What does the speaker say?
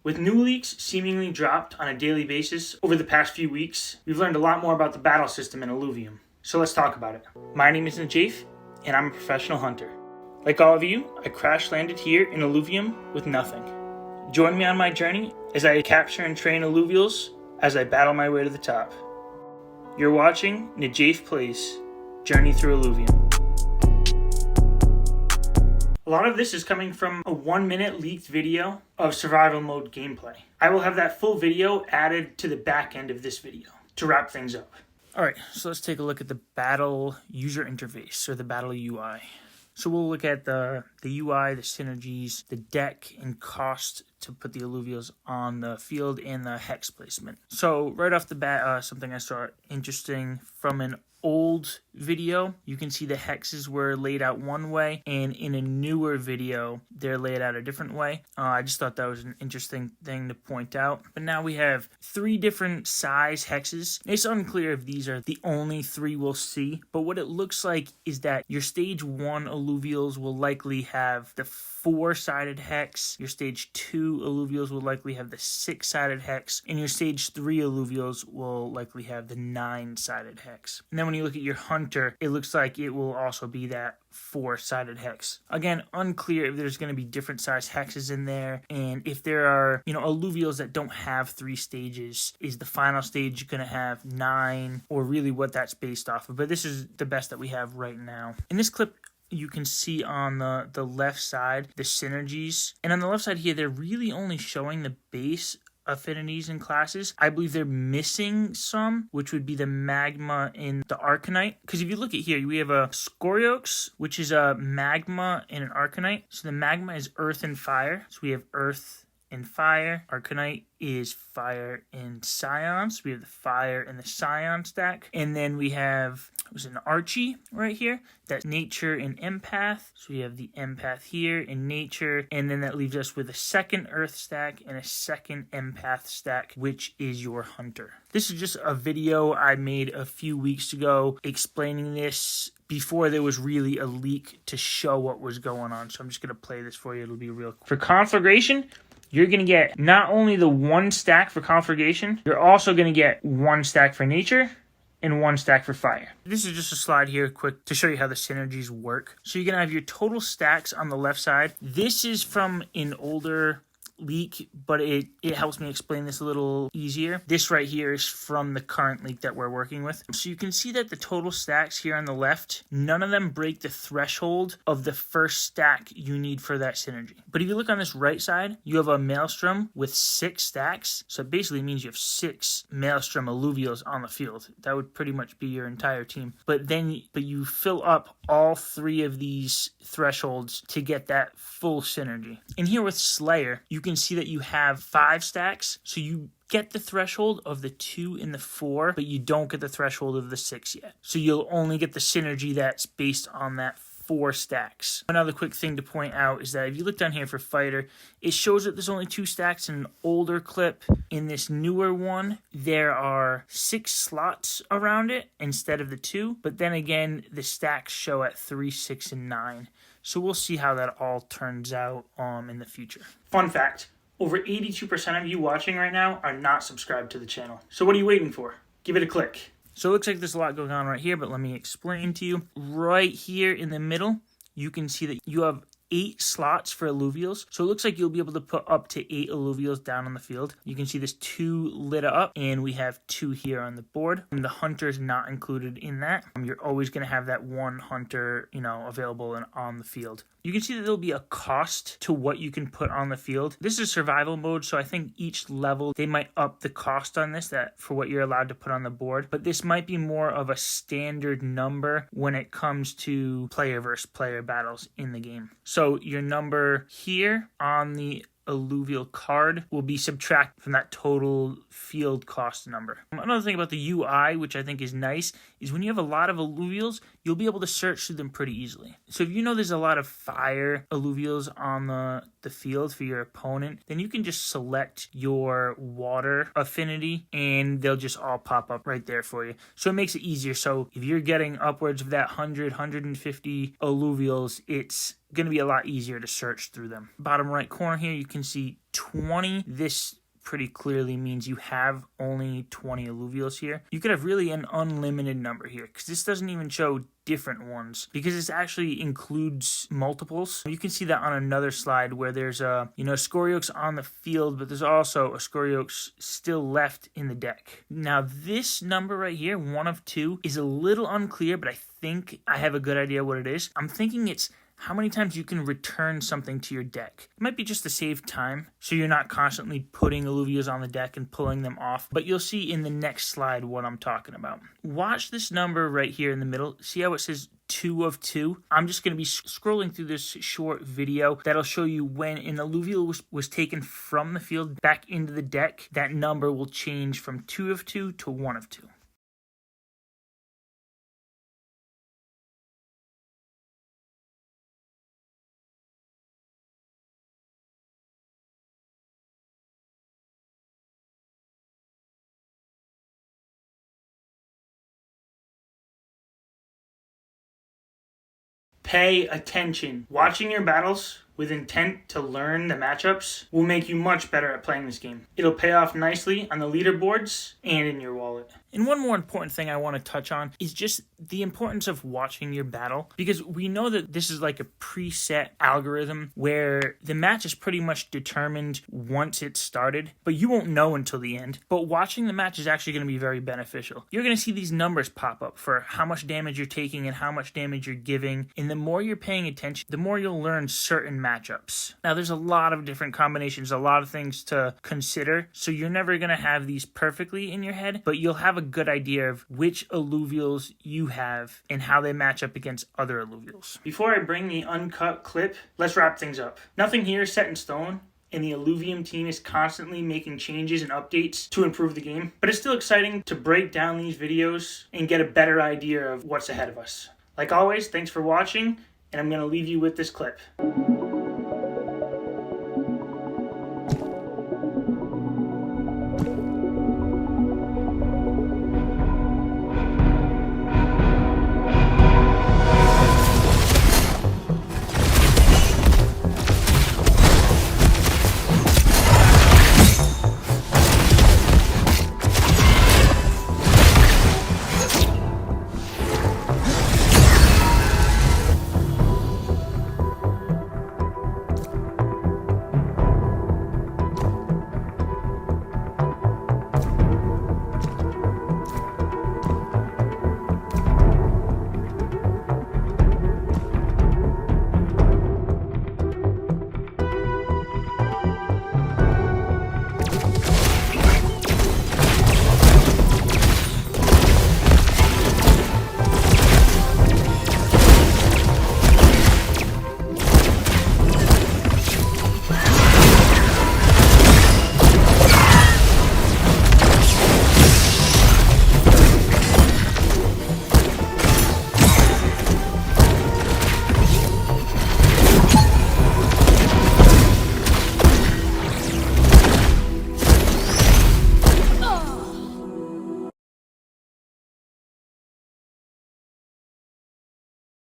With new leaks seemingly dropped on a daily basis over the past few weeks, we've learned a lot more about the battle system in Illuvium. So let's talk about it. My name is Najafe, and I'm a professional hunter. Like all of you, I crash landed here in Illuvium with nothing. Join me on my journey as I capture and train Illuvials as I battle my way to the top. You're watching Najafe Plays Journey Through Illuvium. A lot of this is coming from a 1-minute leaked video of survival mode gameplay. I will have that full video added to the back end of this video to wrap things up. Alright, so let's take a look at the battle user interface, or the battle UI. So we'll look at the UI, the synergies, the deck, and cost to put the Illuvials on the field, and the hex placement. So right off the bat, something I saw interesting from an old video, you can see the hexes were laid out one way, and in a newer video they're laid out a different way. I just thought that was an interesting thing to point out. But now we have 3 different size hexes. It's unclear if these are the only 3 we'll see, but what it looks like is that your stage 1 Illuvials will likely have the 4-sided hex, your stage 2 Illuvials will likely have the 6-sided hex, and your stage 3 Illuvials will likely have the 9-sided hex. And then when you look at your hunter, it looks like it will also be that 4-sided hex. Again, unclear if there's going to be different size hexes in there, and if there are, Illuvials that don't have 3 stages, is the final stage going to have 9, or really what that's based off of. But this is the best that we have right now. In this clip, you can see on the left side the synergies, and on the left side here they're really only showing the base affinities and classes. I believe they're missing some, which would be the magma and the arcanite. Because if you look at here, we have a Scoriox, which is a magma and an arcanite. So the magma is earth and fire. So we have earth and fire. Arcanite is fire and scion. So we have the fire and the scion stack. And then we have an Archie right here. That's nature and empath. So we have the empath here in nature. And then that leaves us with a second earth stack and a second empath stack, which is your hunter. This is just a video I made a few weeks ago explaining this before there was really a leak to show what was going on. So I'm just going to play this for you. It'll be real quick. For conflagration, you're going to get not only the 1 stack for conflagration, you're also going to get 1 stack for nature and 1 stack for fire. This is just a slide here quick to show you how the synergies work. So you're going to have your total stacks on the left side. This is from an older leak, but it helps me explain this a little easier. This right here is from the current leak that we're working with. So you can see that the total stacks here on the left, none of them break the threshold of the first stack you need for that synergy. But if you look on this right side, you have a Maelstrom with 6 stacks. So it basically means you have 6 Maelstrom Illuvials on the field. That would pretty much be your entire team. But you fill up all 3 of these thresholds to get that full synergy. And here with Slayer, you can see that you have 5 stacks, so you get the threshold of the 2 and the 4, but you don't get the threshold of the 6 yet. So you'll only get the synergy that's based on that 4 stacks. Another quick thing to point out is that if you look down here for fighter, it shows that there's only 2 stacks in an older clip. In this newer one, there are 6 slots around it instead of the 2, but then again, the stacks show at 3, 6, and 9. So we'll see how that all turns out in the future. Fun fact, over 82% of you watching right now are not subscribed to the channel. So what are you waiting for? Give it a click. So it looks like there's a lot going on right here, but let me explain to you. Right here in the middle, you can see that you have 8 slots for Illuvials. So it looks like you'll be able to put up to 8 Illuvials down on the field. You can see there's 2 lit up, and we have 2 here on the board. And the hunter is not included in that. You're always going to have that 1 hunter, available and on the field. You can see that there'll be a cost to what you can put on the field. This is survival mode, so I think each level, they might up the cost on this for what you're allowed to put on the board. But this might be more of a standard number when it comes to player versus player battles in the game. So your number here on the Illuvial card will be subtracted from that total field cost number. Another thing about the UI, which I think is nice, is when you have a lot of Illuvials, you'll be able to search through them pretty easily. So if you know there's a lot of fire Illuvials on the the field for your opponent, then you can just select your water affinity and they'll just all pop up right there for you. So it makes it easier. So if you're getting upwards of that 100, 150 Illuvials, it's going to be a lot easier to search through them. Bottom right corner here, you can see 20. This pretty clearly means you have only 20 Illuvials here. You could have really an unlimited number here because this doesn't even show different ones because this actually includes multiples. You can see that on another slide where there's a Scoriox on the field, but there's also a Scoriox still left in the deck. Now this number right here, 1 of 2, is a little unclear, but I think I have a good idea what it is. I'm thinking it's how many times you can return something to your deck. It might be just to save time, so you're not constantly putting Illuvials on the deck and pulling them off, but you'll see in the next slide what I'm talking about. Watch this number right here in the middle. See how it says 2 of 2? I'm just going to be scrolling through this short video that'll show you when an Illuvial was taken from the field back into the deck, that number will change from 2 of 2 to 1 of 2. Pay attention. Watching your battles with intent to learn the matchups will make you much better at playing this game. It'll pay off nicely on the leaderboards and in your wallet. And one more important thing I want to touch on is just the importance of watching your battle, because we know that this is like a preset algorithm where the match is pretty much determined once it's started, but you won't know until the end. But watching the match is actually going to be very beneficial. You're going to see these numbers pop up for how much damage you're taking and how much damage you're giving, and the more you're paying attention, the more you'll learn certain matchups. Now, there's a lot of different combinations, a lot of things to consider, so you're never going to have these perfectly in your head, but you'll have a good idea of which Illuvials you have and how they match up against other Illuvials. Before I bring the uncut clip, let's wrap things up. Nothing here is set in stone, and the Illuvium team is constantly making changes and updates to improve the game, but it's still exciting to break down these videos and get a better idea of what's ahead of us. Like always, thanks for watching, and I'm going to leave you with this clip.